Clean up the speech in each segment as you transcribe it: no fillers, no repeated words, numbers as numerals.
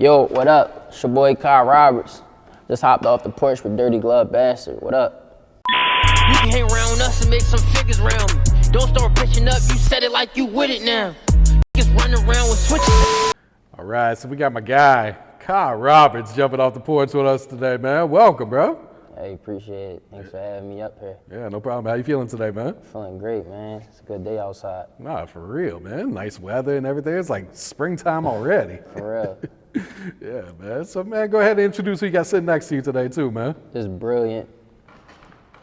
Yo, what up? It's your boy Kah Roberts. Just hopped off the porch with Dirty Glove Bastard. What up? You can hang around us and make some figures round me. Don't start pitching up, you said it like you with it now. Just run around with switches. All right, so we got my guy, Kah Roberts, jumping off the porch with us today, man. Welcome, bro. Hey, appreciate it. Thanks for having me up here. Yeah, no problem. How you feeling today, man? Feeling great, man. It's a good day outside. Nah, for real, man. Nice weather and everything. It's like springtime already. For real. Yeah, man. So, man, go ahead and introduce who you got sitting next to you today, too, man. Just brilliant.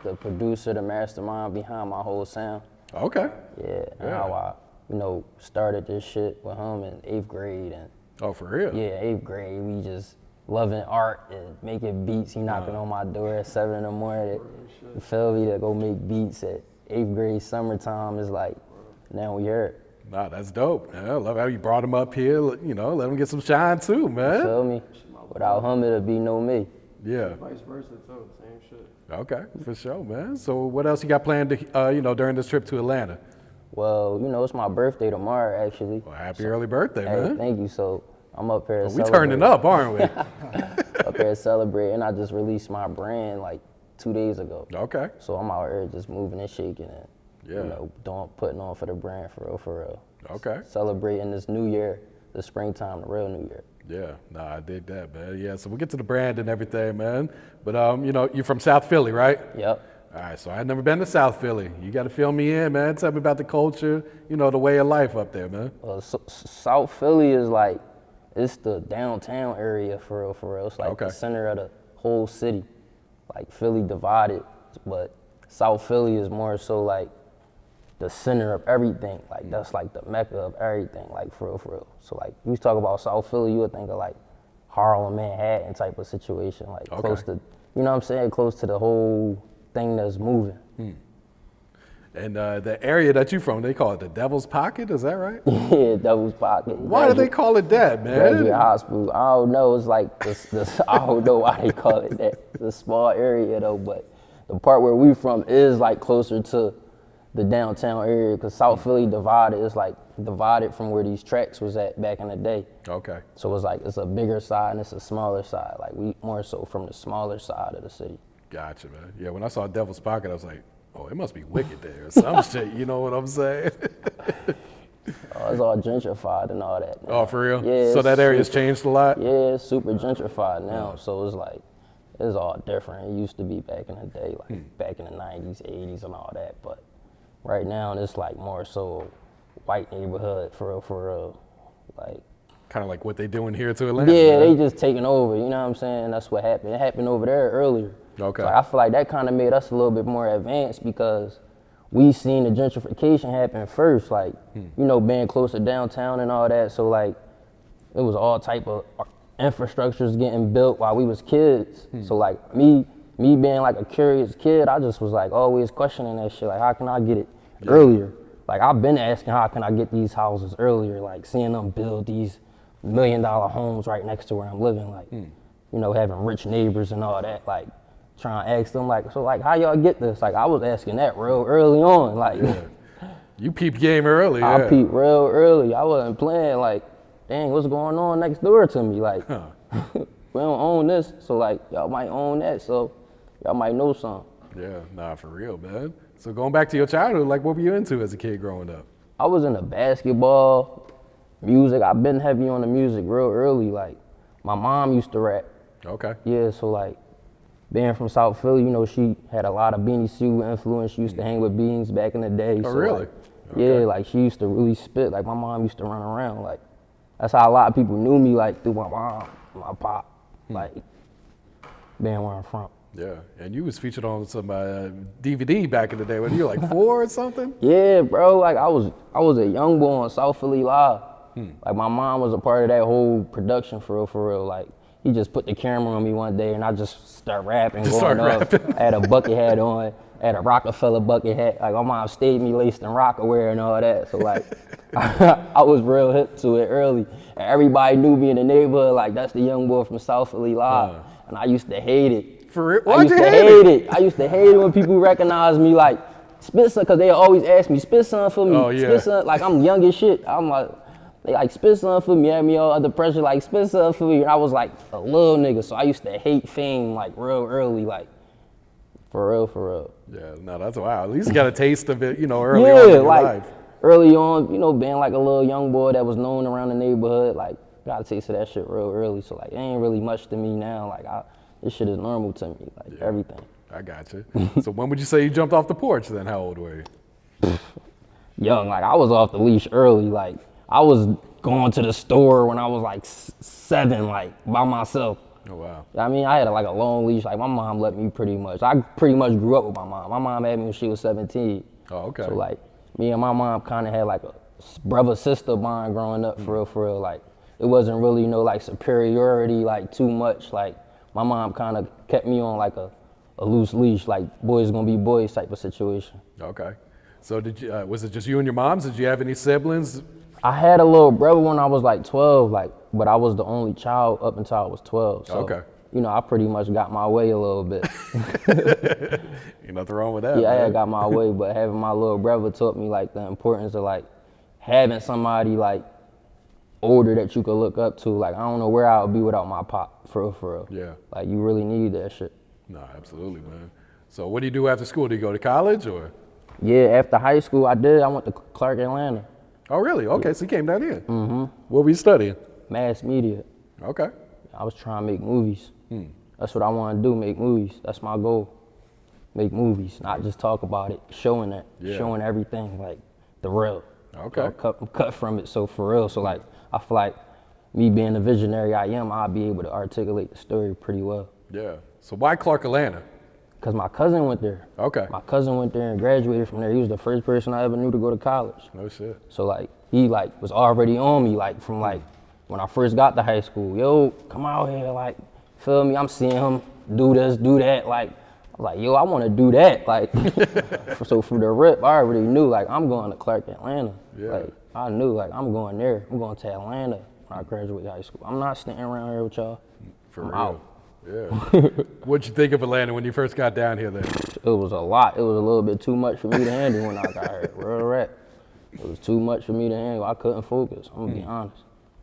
The producer, the mastermind behind my whole sound. Okay. Yeah, and how I, started this shit with him in 8th grade. And Oh, for real? yeah, 8th grade, we just loving art and making beats. He knocking on my door at 7 in the morning. You feel me? To go make beats at 8th grade summertime is like, now we here. Nah, that's dope, man. I love how you brought him up here, let him get some shine, too, You man. feel me? Without him, it'd be no me. Yeah. Vice versa too, same shit. Okay, for sure, man. So what else you got planned, during this trip to Atlanta? Well, it's my birthday tomorrow, actually. Well, happy early birthday, Hey, man. thank you. So I'm up here. We turning up, aren't we? Up here celebrating. I just released my brand like 2 days ago. Okay. So I'm out here just moving and shaking and putting on for the brand for real. Okay. Celebrating this new year, the springtime, the real new year. Yeah, nah, I dig that, man. Yeah, so we'll get to the brand and everything, man. But, you're from South Philly, right? Yep. All right, so I've never been to South Philly. You got to fill me in, man. Tell me about the culture, the way of life up there, man. South Philly is like, it's the downtown area for real. It's like the center of the whole city. Like Philly divided, but South Philly is more so like the center of everything. Like that's like the mecca of everything, like for real. So like we talk about South Philly, you would think of like Harlem, Manhattan type of situation, like close to, close to the whole thing that's moving. And the area that you from, they call it the Devil's Pocket, is that right? Yeah, Devil's Pocket. Why do they call it that, man? Graduate Hospital. I don't know. It's like this. I don't know why they call it that. It's a small area though, but the part where we from is like closer to the downtown area because South Philly divided. It's like divided from where these tracks was at back in the day. Okay. So it's like it's a bigger side and it's a smaller side. Like we more so from the smaller side of the city. Gotcha, man. Yeah, when I saw Devil's Pocket, I was like, oh, it must be wicked there or some shit, you know what I'm saying? Oh, it's all gentrified and all that. Now. Oh, for real? Yeah. So that area's changed a lot? Yeah, it's super gentrified now. So it's like, it's all different. It used to be back in the day, like back in the 90s, 80s and all that. But right now, it's like more so white neighborhood for real. Like, Kind of like what they doing here to Atlanta? yeah, man. they just taking over, you know what I'm saying? That's what happened. It happened over there earlier. Okay. So I feel like that kind of made us a little bit more advanced because we seen the gentrification happen first, like, being closer downtown and all that. So like, it was all type of infrastructures getting built while we was kids. So like me being like a curious kid, I just was like always questioning that shit. Like, how can I get it earlier? Like I've been asking, how can I get these houses earlier? Like seeing them build these $1 million homes right next to where I'm living, like, having rich neighbors and all that, like trying to ask them like, so like how y'all get this? Like I was asking that real early on, like You peeped game early, I yeah. peeped real early. I wasn't playing like, dang, what's going on next door to me? Like, we don't own this, so like y'all might own that, so y'all might know something. Yeah, nah, for real, man. So going back to your childhood, like what were you into as a kid growing up? I was into basketball, music. I've been heavy on the music real early. Like my mom used to rap. Okay. Yeah, so like being from South Philly, she had a lot of Beanie Sue influence. She used to hang with Beans back in the day. Oh, so really? Like, yeah, like she used to really spit. Like my mom used to run around. Like that's how a lot of people knew me, like through my mom, my pop, like being where I'm from. Yeah, and you was featured on some DVD back in the day when you were like 4 or something? Yeah, bro, like I was a young boy on South Philly Live. Like my mom was a part of that whole production for real. Like he just put the camera on me one day and I just start rapping, going up. I had a bucket hat on, I had a Rockefeller bucket hat. Like my mom stayed me laced in Rockaware and all that. So like I was real hip to it early. And everybody knew me in the neighborhood, like that's the young boy from South Philly Live. And I used to hate it. For real? I used to hate it. I used to hate it when people recognize me like spit some, because they always ask me, spit some for me. Oh, yeah. Spit some, like I'm young as shit. I'm like, they like spit something for me, had me all under pressure, like spit something for me. And I was like a little nigga, so I used to hate fame like real early, like for real. Yeah, no, that's wild. At least you got a taste of it, early on in your life. Early on, being like a little young boy that was known around the neighborhood, like got a taste of that shit real early. So like it ain't really much to me now. Like this shit is normal to me, like everything. I got you. So when would you say you jumped off the porch then? How old were you? Young, like I was off the leash early. Like I was going to the store when I was like 7, like by myself. Oh wow. I mean, I had like a long leash. Like my mom let me pretty much. I pretty much grew up with my mom. My mom had me when she was 17. Oh, okay. So like me and my mom kind of had like a brother-sister bond growing up for real. Like it wasn't really no like superiority like too much. Like my mom kind of kept me on like a loose leash, like boys gonna be boys type of situation. Okay. So did you? Was it just you and your moms? Did you have any siblings? I had a little brother when I was like 12, like, but I was the only child up until I was 12. So, okay. I pretty much got my way a little bit. Ain't nothing wrong with that. Yeah, man. I got my way, but having my little brother taught me like the importance of like having somebody like older that you could look up to. Like I don't know where I would be without my pop, for real. Yeah. Like you really need that shit. No, absolutely, man. So what do you do after school? Do you go to college or? Yeah, after high school I went to Clark, Atlanta. Oh, really? Okay, so you came down here. Mm-hmm. What were you studying? Mass media. Okay. I was trying to make movies. That's what I want to do, make movies. That's my goal. Make movies, not just talk about it, showing it, showing everything, like the real. Okay. I'm cut from it, so for real. So like, I feel like me being the visionary I am, I'll be able to articulate the story pretty well. Yeah. So why Clark, Atlanta? Cause my cousin went there. Okay. My cousin went there and graduated from there. He was the first person I ever knew to go to college. No shit. So like, he like was already on me, like from like when I first got to high school. Yo, come out here, like, feel me? I'm seeing him do this, do that. Like, I was like, yo, I want to do that. Like, so from the rip, I already knew like I'm going to Clark, Atlanta. Yeah. Like, I knew like I'm going there. I'm going to Atlanta when I graduate high school. I'm not staying around here with y'all. For I'm real. out. Yeah. What'd you think of Atlanta when you first got down here then? It was a lot. It was a little bit too much for me to handle when I got here. Real rap. It was too much for me to handle. I couldn't focus. I'm gonna be honest.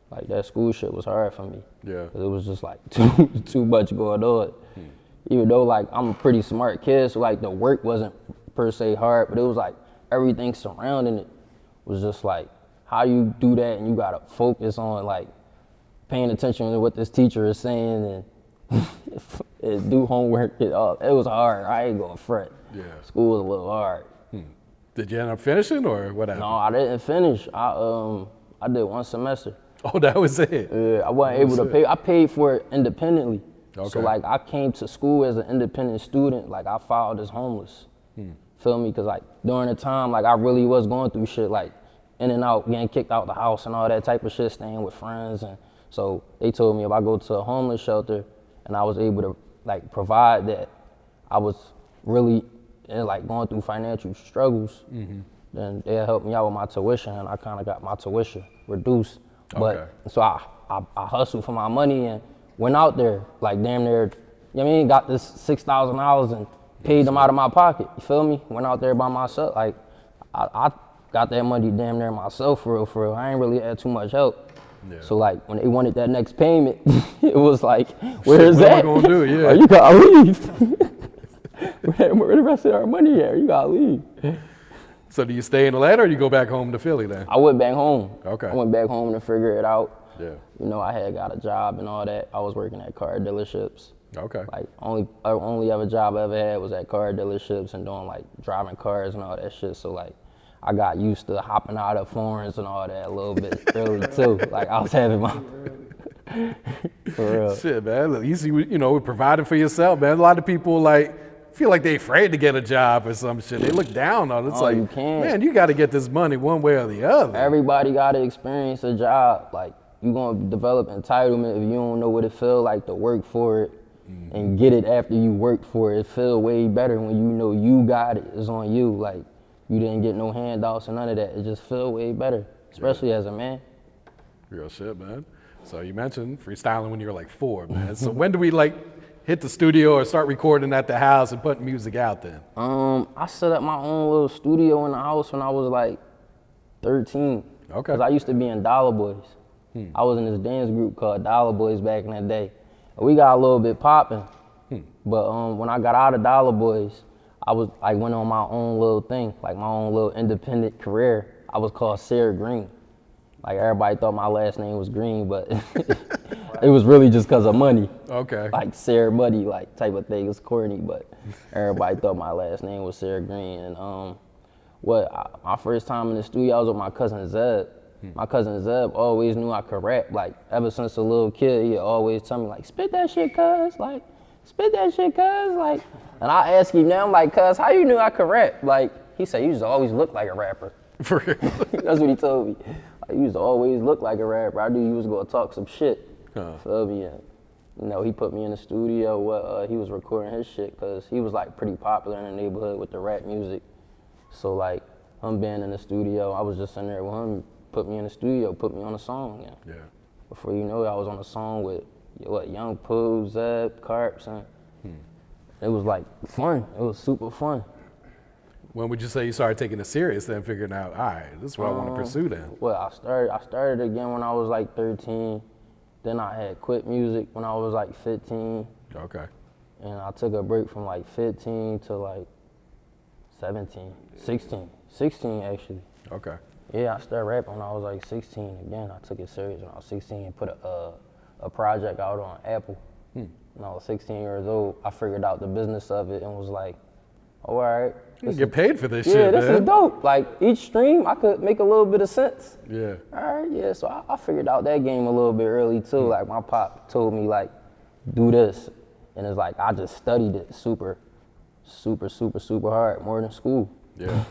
Like that school shit was hard for me. Yeah. 'Cause it was just like too much going on. Even though like I'm a pretty smart kid, so like the work wasn't per se hard, but it was like everything surrounding it was just like how you do that, and you gotta focus on like paying attention to what this teacher is saying and do homework. It was hard. I ain't gonna front. Yeah. School was a little hard. Did you end up finishing or what happened? No, I didn't finish. I did one semester. Oh, that was it? Yeah, I wasn't able to pay. I paid for it independently. Okay. So like I came to school as an independent student. Like I filed as homeless. Feel me? Cause like during the time, like I really was going through shit, like in and out, getting kicked out the house and all that type of shit, staying with friends. And so they told me if I go to a homeless shelter and I was able to like provide that, I was really like going through financial struggles, then they'll help me out with my tuition, and I kind of got my tuition reduced. Okay. But so I hustled for my money and went out there like damn near, you know what I mean, got this $6,000 and paid them out of my pocket. You feel me? Went out there by myself. Like I got that money damn near myself for real. I ain't really had too much help. Yeah. So like when they wanted that next payment, it was like, where's that? What am I gonna do? Yeah. Oh, you gotta leave. Where the rest of our money at? You gotta leave. So do you stay in Atlanta or do you go back home to Philly then? I went back home. Okay. I went back home to figure it out. Yeah. You know, I had got a job and all that. I was working at car dealerships. Okay. Like only other job I ever had was at car dealerships and doing like driving cars and all that shit. So like I got used to hopping out of foreigns and all that a little bit early too. Like I was having my for real. Shit, man. At least you know, providing for yourself, man. A lot of people like feel like they afraid to get a job or some shit. They look down on it. It's like, you can't. Man, you got to get this money one way or the other. Everybody got to experience a job. Like you gonna develop entitlement if you don't know what it feel like to work for it and get it after you work for it. It feel way better when you know you got it. It's on you. Like you didn't get no handouts or none of that. It just feel way better, especially as a man. Real shit, man. So you mentioned freestyling when you were like 4, man. So when do we like hit the studio or start recording at the house and putting music out then? I set up my own little studio in the house when I was like 13. Okay. Cause I used to be in Dollar Boys. I was in this dance group called Dollar Boys back in the day. And we got a little bit popping. But when I got out of Dollar Boys, I went on my own little thing, like my own little independent career. I was called Sarah Green. Like everybody thought my last name was Green, but it was really just cause of money. Okay. Like Sarah Buddy, like type of thing. It's corny, but everybody thought my last name was Sarah Green. And my first time in the studio, I was with my cousin Zeb. My cousin Zeb always knew I could rap. Like ever since a little kid, he'd always tell me like, spit that shit, cuz. Like, spit that shit, cuz. Like, and I ask him now, I'm like, cuz, how you knew I could rap? Like, he said, you just always look like a rapper. For real? That's what he told me. Like, you used to always look like a rapper. I knew you was gonna talk some shit. Feel me? And, you know, he put me in the studio. He was recording his shit because he was like pretty popular in the neighborhood with the rap music. So like, him being in the studio, I was just in there with him. Put me in the studio, put me on a song. Yeah. Before you know it, I was on a song with Young Pooh, Zeb, Carps, and it was like fun. It was super fun. When would you say you started taking it serious then, figuring out, all right, this is what I want to pursue then? Well, I started again when I was like 13. Then I had quit music when I was like 15. Okay. And I took a break from like 15 to like 16 actually. Okay. Yeah, I started rapping when I was like 16 again. I took it serious when I was 16 and put a project out on Apple. When I was 16 years old, I figured out the business of it and was like, oh, all right. You can get paid for this shit, Yeah, this man. is dope. Like each stream, I could make a little bit of sense. Yeah. All right, yeah, so I figured out that game a little bit early too. Like my pop told me like, do this. And it's like, I just studied it super hard, more than school. Yeah.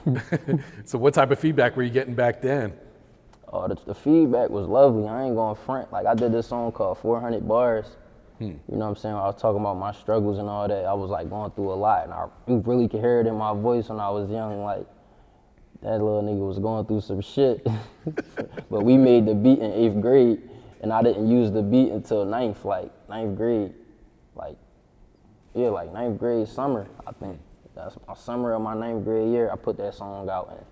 So what type of feedback were you getting back then? Oh, the feedback was lovely. I ain't gonna front. Like I did this song called 400 Bars. You know what I'm saying? I was talking about my struggles and all that. I was like going through a lot, and you really could hear it in my voice when I was young. Like that little nigga was going through some shit. But we made the beat in 8th grade, and I didn't use the beat until 9th grade. Like 9th grade summer, I think. That's my summer of my 9th grade year. I put that song out, and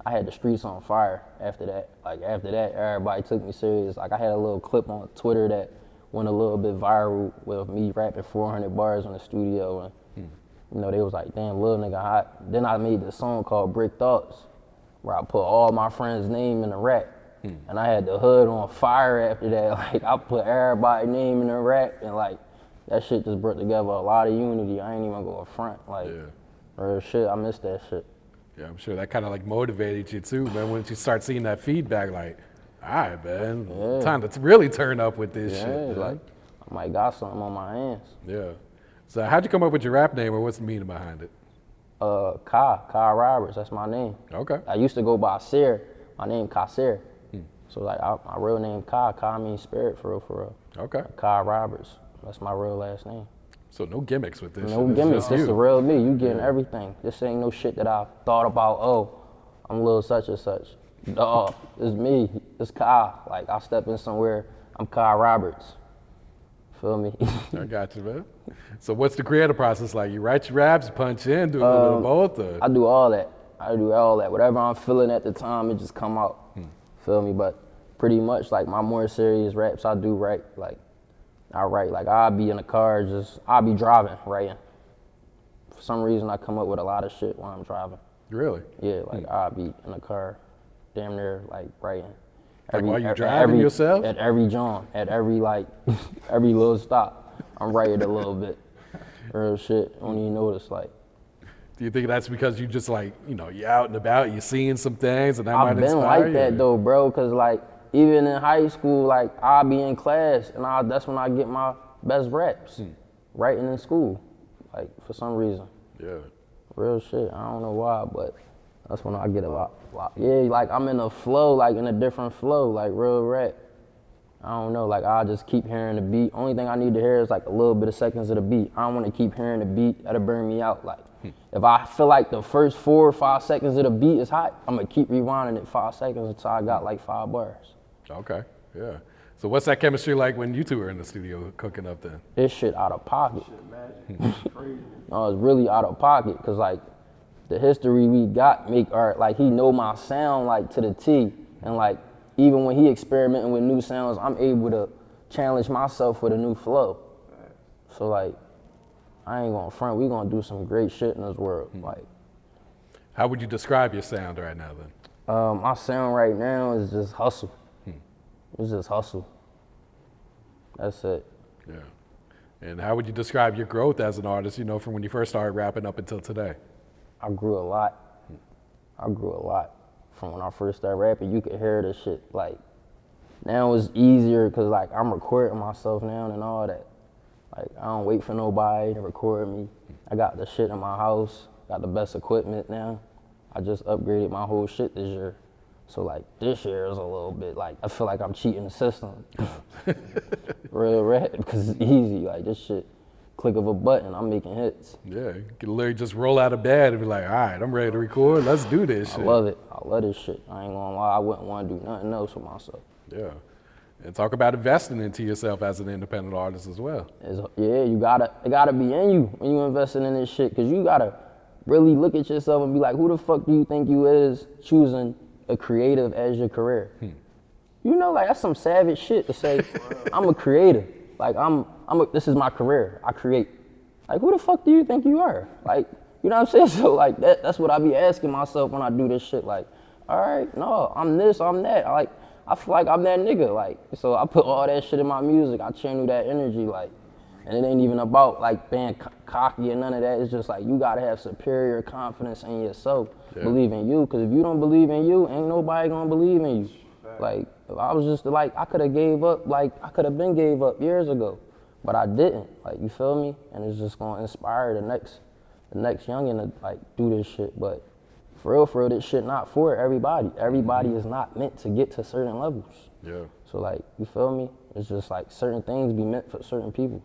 I had the streets on fire after that. Like after that, everybody took me serious. Like I had a little clip on Twitter that went a little bit viral with me rapping 400 bars in the studio, and you know they was like, "Damn, little nigga hot." Then I made this song called Brick Thoughts, where I put all my friends' name in the rap, and I had the hood on fire after that. Like I put everybody's name in the rap, and like that shit just brought together a lot of unity. I ain't even go front. Like real shit, I miss that shit. Yeah, I'm sure that kind of like motivated you too, man. Once you start seeing that feedback, like, all right, man, time to really turn up with this shit. Man. Like I might got something on my hands. Yeah. So how'd you come up with your rap name, or what's the meaning behind it? Kah Roberts, that's my name. Okay. I used to go by Sear, my name Kah Sear. So like my real name Kah means spirit for real. Okay. Kah Roberts, that's my real last name. So no gimmicks with this. No shit. gimmicks, this you. the real me. You getting everything. This ain't no shit that I thought about, oh, I'm little such and such. Dog, it's me, it's Kah. Like I step in somewhere, I'm Kah Roberts. Feel me? I got you, man. So what's the creative process like? You write your raps, punch in, do a little bit of both? Or? I do all that. Whatever I'm feeling at the time, it just come out. Feel me? But pretty much like my more serious raps, I do write. Like I write, like I'll be in the car, I'll be driving, writing. For some reason, I come up with a lot of shit when I'm driving. Really? Yeah, like I'll be in the car, damn near like writing. Like while you driving yourself? At every jaunt, at every like, every little stop, I'm writing a little bit. Real shit, don't even notice like. Do you think that's because you just like, you know, you're out and about, you're seeing some things and that might inspire you? I've been like that though, bro, cause like, even in high school, like I'll be in class and that's when I get my best raps, writing in school, like for some reason. Yeah. Real shit, I don't know why, but that's when I get a lot. Yeah, like I'm in a flow, like in a different flow, like real rap. I don't know, like I just keep hearing the beat. Only thing I need to hear is like a little bit of seconds of the beat. I don't want to keep hearing the beat, that'll burn me out. Like if I feel like the first 4 or 5 seconds of the beat is hot, I'm gonna keep rewinding it 5 seconds until I got like 5 bars. Okay, yeah. So what's that chemistry like when you two are in the studio cooking up then? This shit out of pocket. Crazy. No, it's really out of pocket, cause like the history we got make art, like he know my sound like to the T, and like even when he experimenting with new sounds, I'm able to challenge myself with a new flow. So like, I ain't gonna front, we gonna do some great shit in this world. Like, How would you describe your sound right now then? my sound right now is just hustle. It's just hustle. That's it. Yeah. And how would you describe your growth as an artist, you know, from when you first started rapping up until today? I grew a lot. I grew a lot. From when I first started rapping, you could hear the shit. Like, now it's easier because like I'm recording myself now and all that. Like, I don't wait for nobody to record me. I got the shit in my house, got the best equipment now. I just upgraded my whole shit this year. So like, this year is a little bit like, I feel like I'm cheating the system. Real rap, because it's easy. Like, this shit, click of a button, I'm making hits. Yeah, you can literally just roll out of bed and be like, all right, I'm ready to record, let's do this shit. I love it. I love this shit. I ain't gonna lie, I wouldn't want to do nothing else with myself. Yeah. And talk about investing into yourself as an independent artist as well. Yeah, it gotta be in you when you investing in this shit, because you gotta really look at yourself and be like, who the fuck do you think you is choosing a creative as your career? You know, like, that's some savage shit to say, I'm a creative. Like, this is my career, I create. Like, who the fuck do you think you are? Like, you know what I'm saying? So like, that's what I be asking myself when I do this shit. Like, all right, no, I'm this, I'm that. I feel like I'm that nigga, like, so I put all that shit in my music, I channel that energy, like, and it ain't even about like being cocky or none of that. It's just like, you gotta have superior confidence in yourself, believe in you, because if you don't believe in you, ain't nobody gonna believe in you. Like, if I was just like, I could've gave up, like, I could've been gave up years ago, but I didn't, like, you feel me? And it's just gonna inspire the next youngin' to like do this shit, but for real, this shit not for everybody. Everybody is not meant to get to certain levels. Yeah. So like, you feel me? It's just like certain things be meant for certain people.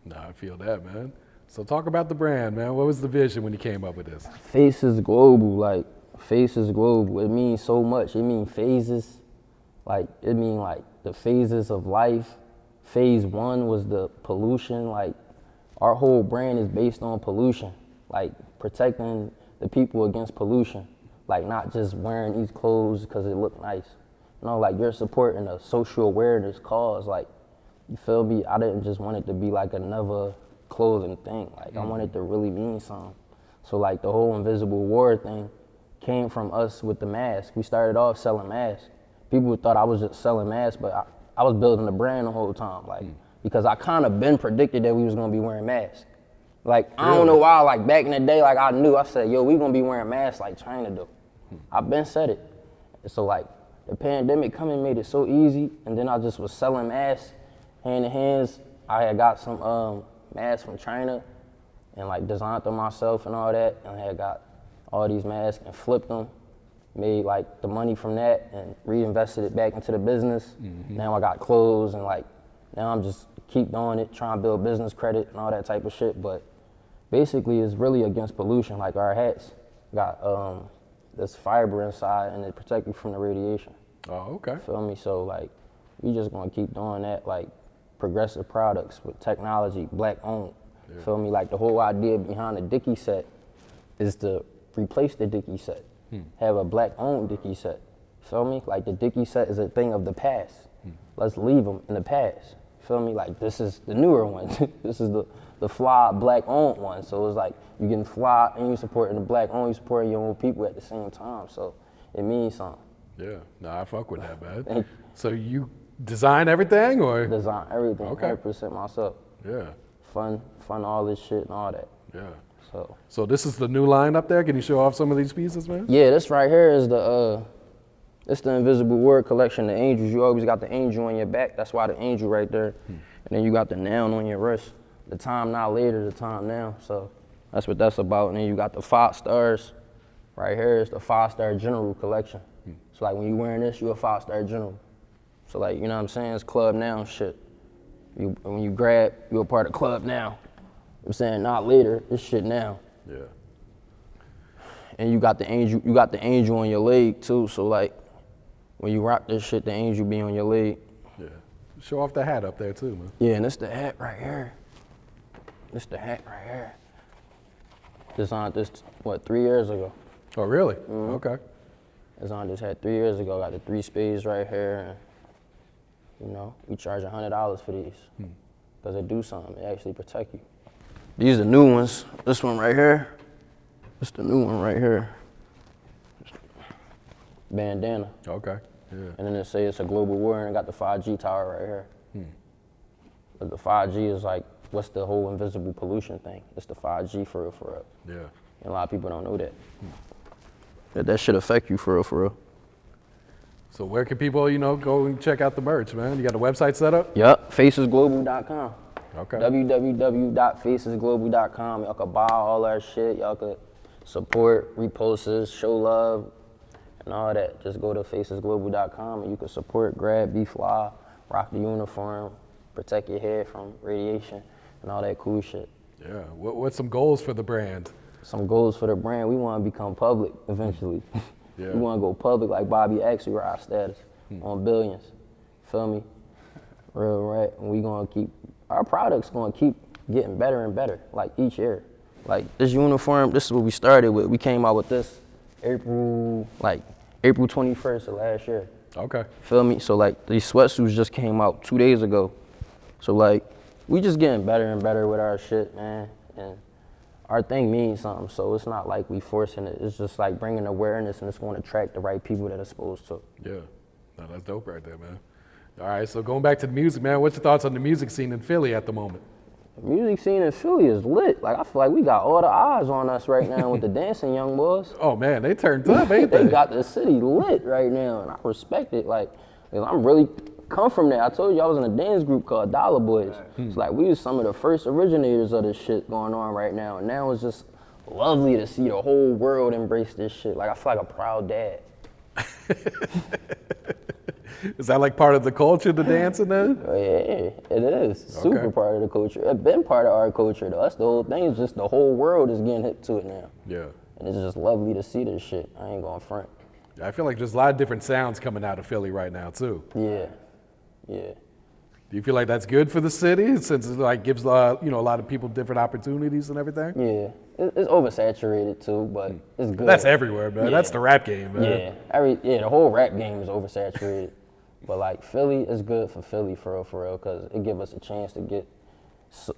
Nah, I feel that, man. So talk about the brand, man. What was the vision when you came up with this? Phaces global, like, Phaces global. It means so much. It means phases. Like, it means like the phases of life. Phase 1 was the pollution. Like, our whole brand is based on pollution. Like, protecting the people against pollution, like not just wearing these clothes because it look nice. You know, like, you're supporting a social awareness cause. Like, you feel me? I didn't just want it to be like another clothing thing. Like, I wanted to really mean something. So like, the whole invisible war thing came from us with the mask. We started off selling masks. People thought I was just selling masks, but I was building the brand the whole time. Like, because I kind of been predicted that we was gonna be wearing masks. Like, I don't know why, like, back in the day, like, I knew, I said, yo, we gonna be wearing masks like China do. I been said it. So like, the pandemic coming made it so easy, and then I just was selling masks, hand in hands. I had got some masks from China, and like designed them myself and all that, and I had got all these masks and flipped them, made like the money from that and reinvested it back into the business. Now I got clothes, and like, now I'm just keep doing it, trying to build business credit and all that type of shit. But basically, it's really against pollution. Like, our hats got this fiber inside, and it protect you from the radiation. Oh, okay. Feel me? So like, we just gonna keep doing that, like, progressive products with technology, black owned. Feel me? Like, the whole idea behind the Dickie set is to replace the Dickie set, have a black owned Dickie set. Feel me? Like, the Dickie set is a thing of the past. Let's leave them in the past. Feel me? Like, this is the newer one. This is the fly black owned one. So it's like, you getting fly and you supporting the black owned, you supporting your own people at the same time. So it means something. Yeah, nah, I fuck with that, man. So you design everything, or? Design everything, Okay. 100% myself. Yeah, Fun all this shit and all that. yeah. So So this is the new line up there. Can you show off some of these pieces, man? yeah, this right here is it's the Invisible Word collection, the angels. You always got the angel on your back. That's why the angel right there. And then you got the noun on your wrist. The time now later, the time now. So that's what that's about. And then you got the 5 stars. Right here is the 5-star general collection. So like, when you wearing this, you a 5-star general. So like, you know what I'm saying? It's club now shit. When you grab, you a part of club now. I'm saying, not later, it's shit now. Yeah. And you got the angel on your leg too. So like, when you rock this shit, the angel be on your leg. Yeah. Show off the hat up there too, man. Yeah, and it's the hat right here. It's the hat right here. Designed this, 3 years ago. Oh, really? Okay. It's on just had 3 years ago. Got the 3 spades right here, and we charge $100 for these because they do something. They actually protect you. These are the new ones. This one right here. This the new one right here. Bandana. Okay. Yeah. And then it say it's a global war, and it got the 5G tower right here. But the 5G is like, what's the whole invisible pollution thing? It's the 5G for real. Yeah. And a lot of people don't know that. That should affect you for real. So where can people, go and check out the merch, man? You got a website set up? Yup, facesglobal.com. Okay. www.facesglobal.com. Y'all could buy all our shit. Y'all could support, repost, show love, and all that. Just go to facesglobal.com and you can support, grab, be fly, rock the uniform, protect your hair from radiation, and all that cool shit. Yeah. What's some goals for the brand? Some goals for the brand. We want to become public eventually. Yeah. We want to go public like Bobby X. We were our status on billions. Feel me? Real right. And we gonna keep our products gonna keep getting better and better like each year. Like this uniform. This is what we started with. We came out with this April 21st of last year. Okay. Feel me? So like these sweatsuits just came out 2 days ago. So like we just getting better and better with our shit, man. And our thing means something, so it's not like we forcing it. It's just like bringing awareness, and it's going to attract the right people that are supposed to. Yeah. No, that's dope right there, man. All right, so going back to the music, man, what's your thoughts on the music scene in Philly at the moment? The music scene in Philly is lit. Like I feel like we got all the eyes on us right now with the dancing young boys. Oh man, they turned up, ain't they? They got the city lit right now, and I respect it. Like, 'cause I'm really come from there. I told you I was in a dance group called Dollar Boys. It's like we was some of the first originators of this shit going on right now, and now it's just lovely to see the whole world embrace this shit. Like I feel like a proud dad. Is that like part of the culture, the dancing then? Oh, yeah, it is. Super part of the culture. It's been part of our culture though. That's the whole thing. It's just the whole world is getting hip to it now. Yeah. And it's just lovely to see this shit. I ain't gonna front. I feel like there's a lot of different sounds coming out of Philly right now too. Yeah. Do you feel like that's good for the city since it like gives a lot of people different opportunities and everything? Yeah. It's oversaturated too, but it's good. That's everywhere, man. Yeah. That's the rap game, man. Yeah. The whole rap game is oversaturated. But like Philly is good for Philly for real, because it gives us a chance to get,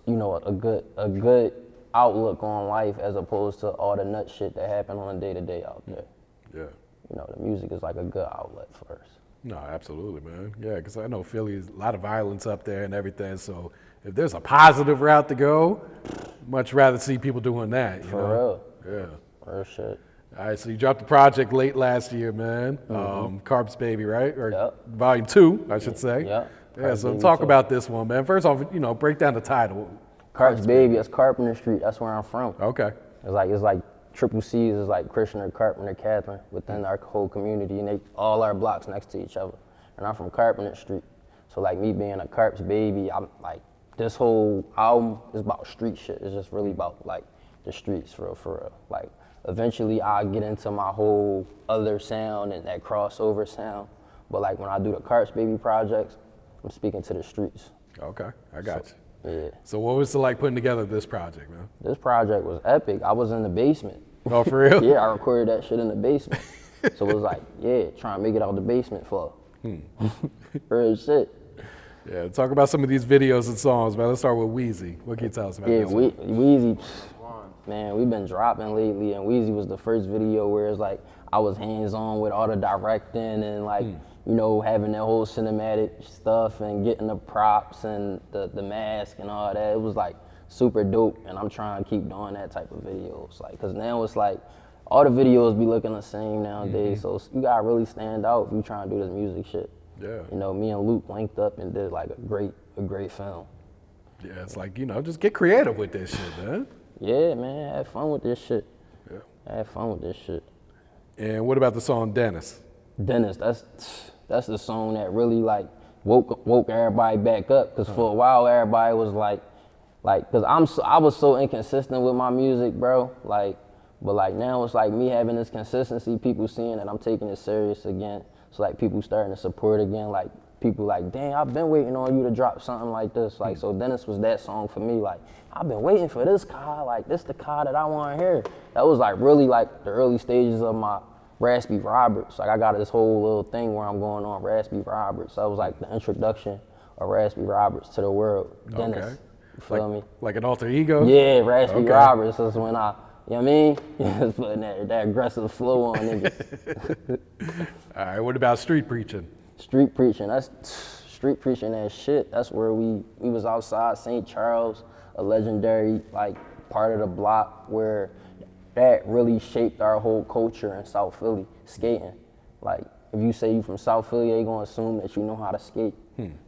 a good outlook on life as opposed to all the nut shit that happen on a day-to-day out there. Yeah. The music is like a good outlet for us. No, absolutely, man. Yeah, because I know Philly is a lot of violence up there and everything. So if there's a positive route to go, much rather see people doing that. You know? Real. Yeah. Real shit. All right, so you dropped the project late last year, man. Carbs Baby, right? Or Yep. Volume 2, I should say. Yep. Yeah, Carbs so Baby talk 2. about this one, man. First off, break down the title. Carbs Baby, that's Carpenter Street. That's where I'm from. Okay. It's like Triple C's is like Krishna, Carpenter, Catherine within our whole community, and all our blocks next to each other. And I'm from Carpenter Street, so like me being a Carps baby, I'm like this whole album is about street shit. It's just really about like the streets for real. Like eventually I'll get into my whole other sound and that crossover sound, but like when I do the Carps Baby projects, I'm speaking to the streets. Okay, I got you. Yeah. So what was it like putting together this project, man? This project was epic. I was in the basement. Oh, for real? Yeah, I recorded that shit in the basement. So it was like, trying to make it out the basement floor. Real shit. Yeah, talk about some of these videos and songs, man. Let's start with Wheezy. What can you tell us about this? Weezy, man, we've been dropping lately, and Wheezy was the first video where it's like I was hands-on with all the directing and like, having that whole cinematic stuff and getting the props and the mask and all that. It was like super dope, and I'm trying to keep doing that type of videos. Like, cause now it's like all the videos be looking the same nowadays, so you gotta really stand out if you trying to do this music shit. Yeah. Me and Luke linked up and did like a great film. Yeah, it's like, just get creative with this shit, man. Yeah, man, have fun with this shit. Yeah. Have fun with this shit. And what about the song Dennis? Dennis, that's the song that really like woke everybody back up. Cause for a while everybody was like, cause I was so inconsistent with my music, bro. But now it's like me having this consistency, people seeing that I'm taking it serious again. So like people starting to support again. Like people like, dang, I've been waiting on you to drop something like this. Like so Dennis was that song for me. Like I've been waiting for this Kah. Like this the Kah that I want to hear. That was like really like the early stages of my Raspy Roberts. Like I got this whole little thing where I'm going on Raspy Roberts. That was like the introduction of Raspy Roberts to the world. Dennis, Okay. you feel me? Like an alter ego? Yeah, Raspy Okay. Roberts is when I, you know what I mean? Just putting that aggressive flow on niggas. All right, what about street preaching? Street preaching, that's street preaching that shit. That's where we was outside St. Charles, a legendary like part of the block where that really shaped our whole culture in South Philly, skating. Like if you say you from South Philly, they gonna assume that you know how to skate.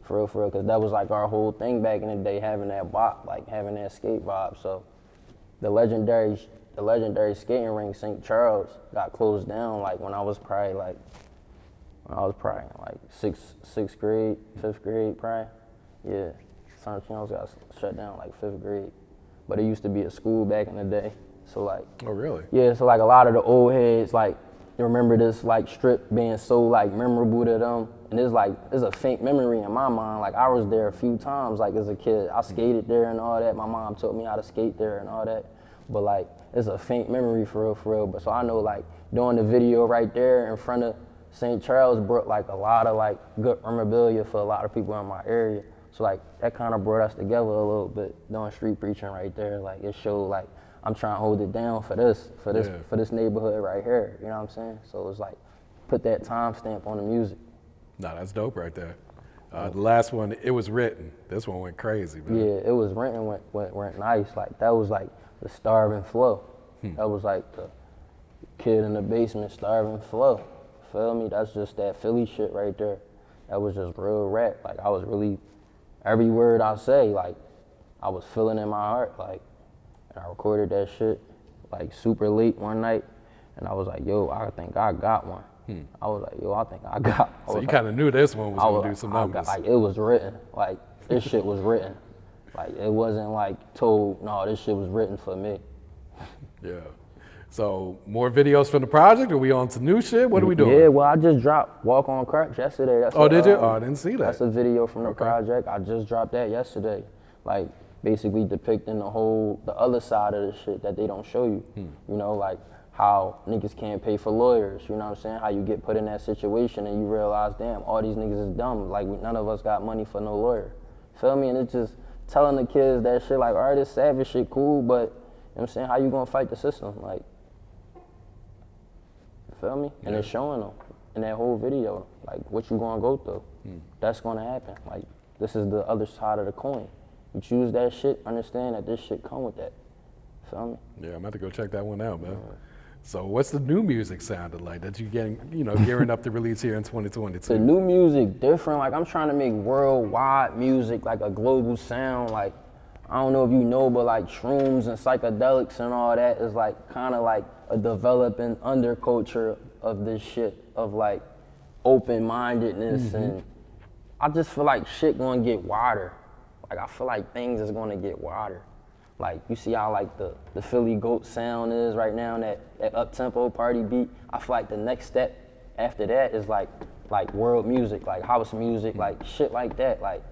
For real, because that was like our whole thing back in the day, having that bop, like having that skate vibe. So the legendary skating rink, St. Charles, got closed down like when I was probably in like sixth grade, fifth grade probably. Yeah, St. Charles got shut down like fifth grade. But it used to be a school back in the day. So like, Oh, really? yeah, so like a lot of the old heads like remember this like strip being so like memorable to them. And it's a faint memory in my mind. Like I was there a few times like as a kid. I skated there and all that. My mom taught me how to skate there and all that. But like it's a faint memory for real. But so I know like doing the video right there in front of St. Charles brought like a lot of like good memorabilia for a lot of people in my area. So like that kind of brought us together a little bit doing street preaching right there. Like it showed like I'm trying to hold it down for this neighborhood right here. You know what I'm saying? So it's like put that timestamp on the music. No, that's dope right there. The last one, It Was Written. This one went crazy, man. Yeah, It Was Written went nice. Like that was like the starving flow. That was like the kid in the basement starving flow. Feel me? That's just that Philly shit right there. That was just real rap. Like I was really, every word I say, like I was feeling in my heart. Like, and I recorded that shit like super late one night, and I was like, yo, I think I got one. I was like, yo, I think I got. So you kind of knew this one was going to do some numbers. Like it was written. Like this shit was written. Like it wasn't like told. No, this shit was written for me. Yeah. So more videos from the project? Are we on to new shit? What are we doing? Yeah, well, I just dropped Walk on Cracks yesterday. That's Did you? Oh, I didn't see that. That's a video from the Okay. project. I just dropped that yesterday. Like basically depicting the other side of the shit that they don't show you. You know, like how niggas can't pay for lawyers, you know what I'm saying? How you get put in that situation and you realize, damn, all these niggas is dumb. Like none of us got money for no lawyer. Feel me? And it's just telling the kids that shit like, all right, this savage shit cool, but you know what I'm saying? How you gonna fight the system? Like, you feel me? And it's showing them in that whole video, like what you gonna go through. That's gonna happen. Like, this is the other side of the coin. You choose that shit, understand that this shit come with that. Feel me? Yeah, I'm about to go check that one out, man. So what's the new music sounded like that you gearing up to release here in 2022? The new music different. Like I'm trying to make worldwide music, like a global sound. Like I don't know if you know, but like shrooms and psychedelics and all that is like kind of like a developing underculture of this shit of like open-mindedness, and I just feel like shit gonna get wider. Like I feel like things is gonna get wider. Like you see how like the Philly goat sound is right now, and that up-tempo party beat. I feel like the next step after that is like world music, like house music, like shit like that. Like,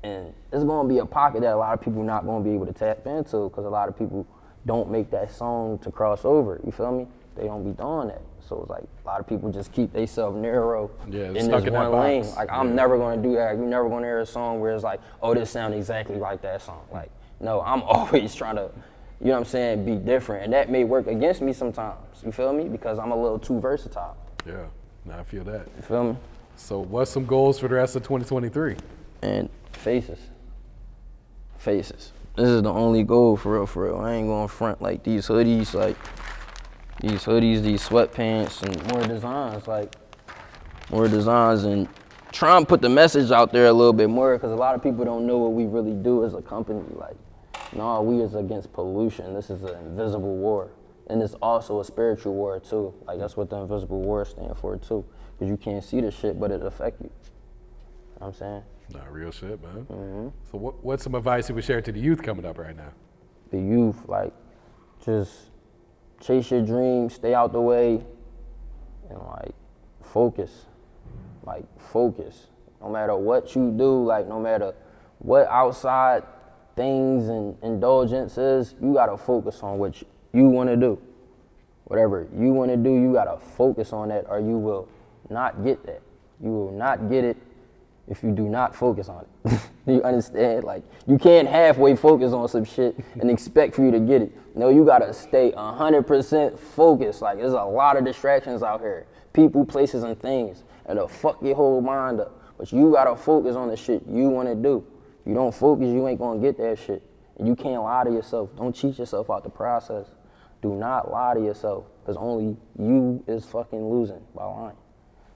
and it's gonna be a pocket that a lot of people not gonna be able to tap into because a lot of people don't make that song to cross over. You feel me? They don't be doing that. So it's like a lot of people just keep themselves narrow in this stuck in that one lane. box. Like I'm never gonna do that. You're never gonna hear a song where it's like, oh, this sound exactly like that song. Like, no, I'm always trying to, you know what I'm saying, be different. And that may work against me sometimes, you feel me? Because I'm a little too versatile. Yeah, now I feel that. You feel me? So what's some goals for the rest of 2023? And Phaces. This is the only goal for real. I ain't going front like these hoodies, these sweatpants, and more designs, and try and put the message out there a little bit more, because a lot of people don't know what we really do as a company. Like, no, we is against pollution. This is an invisible war. And it's also a spiritual war too. Like that's what the invisible war stands for too. Because you can't see the shit, but it affect you. You know what I'm saying? Nah, real shit, man. So what's some advice you would share to the youth coming up right now? The youth, like, just chase your dreams, stay out the way, and like, focus. Like, focus. No matter what you do, like, no matter what outside things and indulgence is, you gotta focus on what you wanna do. whatever you want to do, you gotta focus on that, or you will not get that. You will not get it if you do not focus on it. You understand? Like, you can't halfway focus on some shit and expect for you to get it. No, you gotta stay 100% focused. Like, there's a lot of distractions out here. People, places, and things. And they'll fuck your whole mind up. But you gotta focus on the shit you wanna do. If you don't focus, you ain't gonna get that shit. And you can't lie to yourself. Don't cheat yourself out the process. Do not lie to yourself, because only you is fucking losing by lying.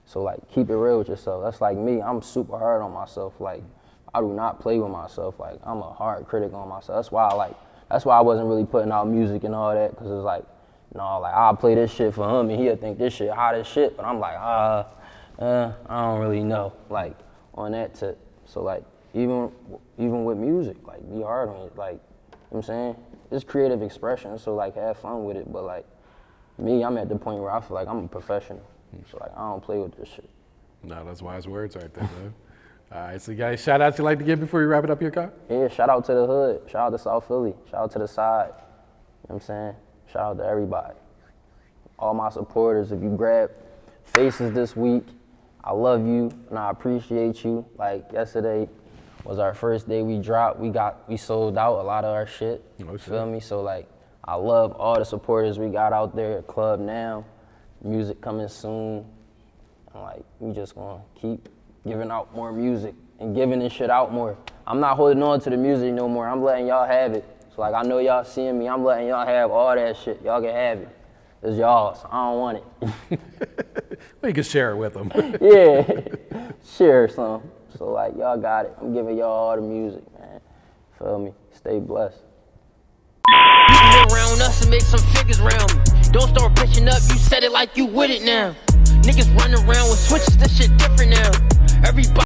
So, like, keep it real with yourself. That's like me. I'm super hard on myself. Like, I do not play with myself. Like, I'm a hard critic on myself. That's why I wasn't really putting out music and all that, because it's like, no, like, I'll play this shit for him and he'll think this shit hot as shit. But I'm like, I don't really know, like, on that tip. So, like, even with music, like, be hard on it. Like, you know what I'm saying? It's creative expression, so, like, have fun with it. But, like, me, I'm at the point where I feel like I'm a professional. So, like, I don't play with this shit. No, that's wise words right there, man. All right, so guys, shout outs you like to give before you wrap it up here, Kah? Yeah, shout out to the hood. Shout out to South Philly. Shout out to the side. You know what I'm saying? Shout out to everybody. All my supporters, if you grab Phaces this week, I love you and I appreciate you. Like, yesterday was our first day we dropped. We sold out a lot of our shit. Oh, shit. Feel me? So, like, I love all the supporters we got out there at Club Now. Music coming soon. And, like, we just gonna keep giving out more music and giving this shit out more. I'm not holding on to the music no more. I'm letting y'all have it. So, like, I know y'all seeing me. I'm letting y'all have all that shit. Y'all can have it. It's y'all's. I don't want it. Well, you can share it with them. Yeah, share some. So, like, y'all got it. I'm giving y'all all the music, man. Feel me? Stay blessed. You can get around us and make some figures round me. Don't start pitching up, you said it like you with it now. Niggas running around with switches, this shit different now. Everybody